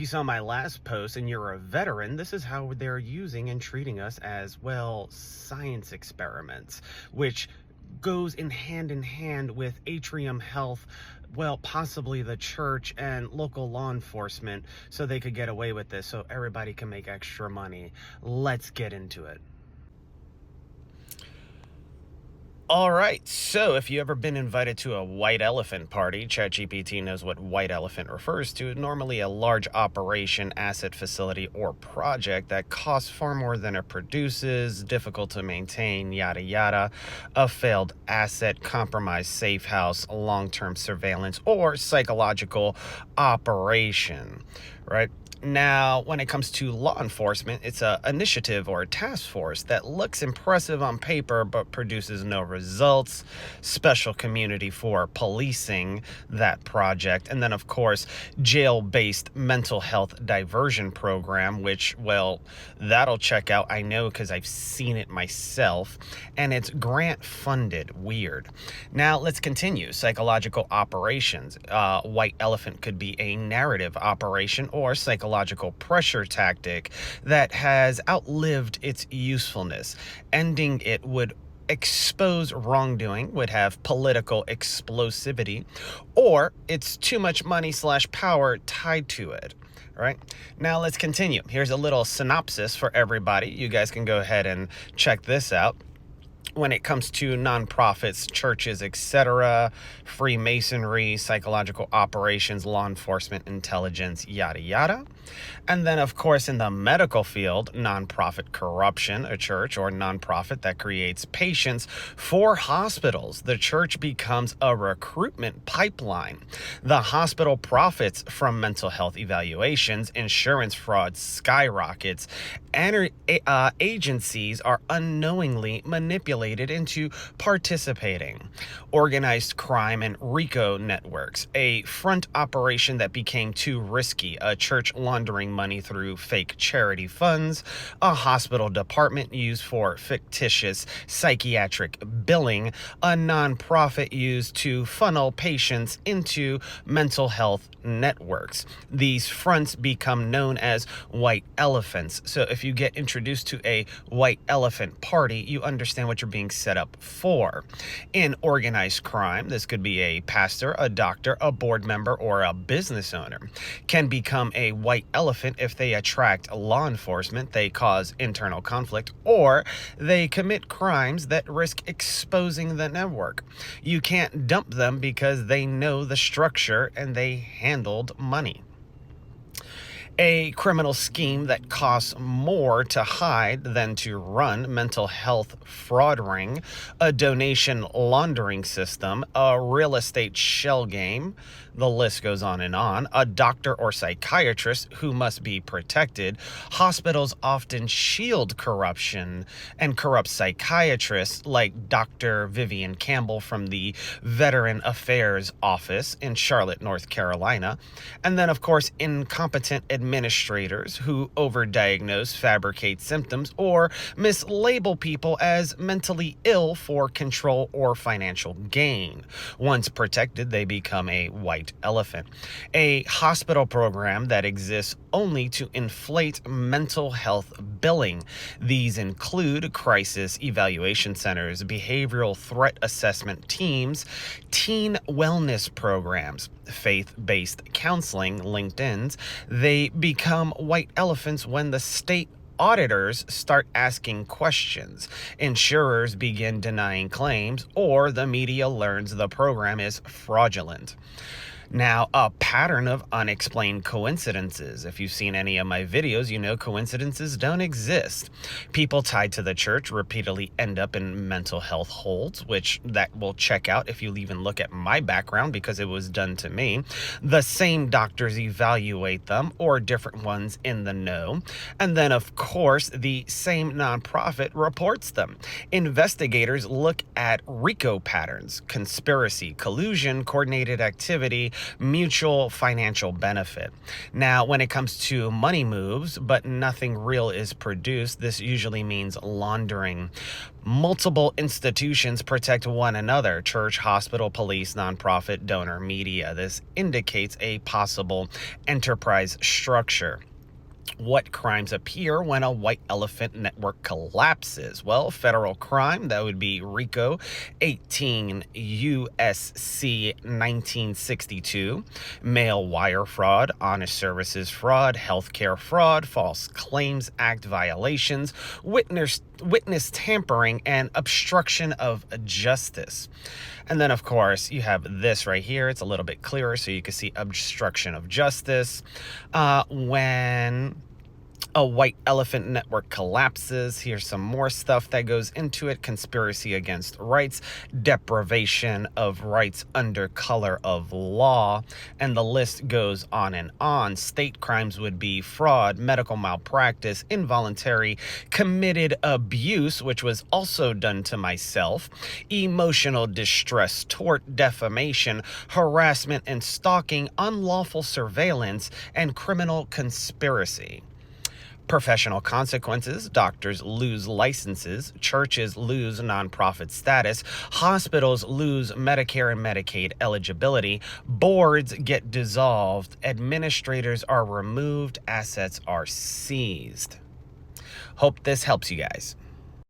you saw my last post and you're a veteran, this is how they're using and treating us as, well, science experiments, which goes in hand with Atrium Health, well, possibly the church and local law enforcement, so they could get away with this, so everybody can make extra money. Let's get into it. All right, so if you ever been invited to a white elephant party, ChatGPT knows what white elephant refers to. Normally a large operation, asset facility, or project that costs far more than it produces, difficult to maintain, yada yada, a failed asset, compromised safe house, long-term surveillance, or psychological operation, right? Now, when it comes to law enforcement, it's an initiative or a task force that looks impressive on paper but produces no results. Special community for policing that project. And then, of course, jail-based mental health diversion program, which, well, that'll check out, I know, because I've seen it myself. And it's grant-funded. Weird. Now, let's continue. Psychological operations. White elephant could be a narrative operation or psychological pressure tactic that has outlived its usefulness. Ending it would expose wrongdoing, would have political explosivity, or it's too much money/power tied to it. All right, now let's continue. Here's a little synopsis for everybody. You guys can go ahead and check this out. When it comes to nonprofits, churches, etc., Freemasonry, psychological operations, law enforcement, intelligence, yada yada. And then, of course, in the medical field, nonprofit corruption, a church or nonprofit that creates patients for hospitals. The church becomes a recruitment pipeline. The hospital profits from mental health evaluations, insurance fraud skyrockets, and agencies are unknowingly manipulated into participating. Organized crime and RICO networks, a front operation that became too risky, a church laundering money through fake charity funds, a hospital department used for fictitious psychiatric billing, a nonprofit used to funnel patients into mental health networks. These fronts become known as white elephants. So if you get introduced to a white elephant party, you understand what you're being set up for. In organized crime, this could be a pastor, a doctor, a board member, or a business owner, can become a white elephant if they attract law enforcement, they cause internal conflict, or they commit crimes that risk exposing the network. You can't dump them because they know the structure and they handled money. A criminal scheme that costs more to hide than to run, mental health fraud ring, a donation laundering system, a real estate shell game, the list goes on, a doctor or psychiatrist who must be protected. Hospitals often shield corruption and corrupt psychiatrists like Dr. Vivian Campbell from the Veteran Affairs Office in Charlotte, North Carolina. And then, of course, incompetent administrators who overdiagnose, fabricate symptoms, or mislabel people as mentally ill for control or financial gain. Once protected, they become a white elephant. A hospital program that exists only to inflate mental health billing. These include crisis evaluation centers, behavioral threat assessment teams, teen wellness programs, faith-based counseling, LinkedIn's. They become white elephants when the state auditors start asking questions, insurers begin denying claims, or the media learns the program is fraudulent. Now, a pattern of unexplained coincidences. If you've seen any of my videos, you know coincidences don't exist. People tied to the church repeatedly end up in mental health holds, which that will check out if you even look at my background because it was done to me. The same doctors evaluate them or different ones in the know. And then, of course, the same nonprofit reports them. Investigators look at RICO patterns, conspiracy, collusion, coordinated activity, mutual financial benefit. Now, when it comes to money moves, but nothing real is produced, this usually means laundering. Multiple institutions protect one another: church, hospital, police, nonprofit, donor, media. This indicates a possible enterprise structure. What crimes appear when a white elephant network collapses? Well, federal crime, that would be RICO, 18 USC 1962, mail wire fraud, honest services fraud, healthcare fraud, false claims act violations, witness tampering, and obstruction of justice. And then, of course, you have this right here. It's a little bit clearer so you can see obstruction of justice. When a white elephant network collapses, here's some more stuff that goes into it: conspiracy against rights, deprivation of rights under color of law, and the list goes on and on. State crimes would be fraud, medical malpractice, involuntary committed abuse, which was also done to myself, emotional distress, tort, defamation, harassment and stalking, unlawful surveillance, and criminal conspiracy. Professional consequences: doctors lose licenses, churches lose nonprofit status, hospitals lose Medicare and Medicaid eligibility, boards get dissolved, administrators are removed, assets are seized. Hope this helps you guys.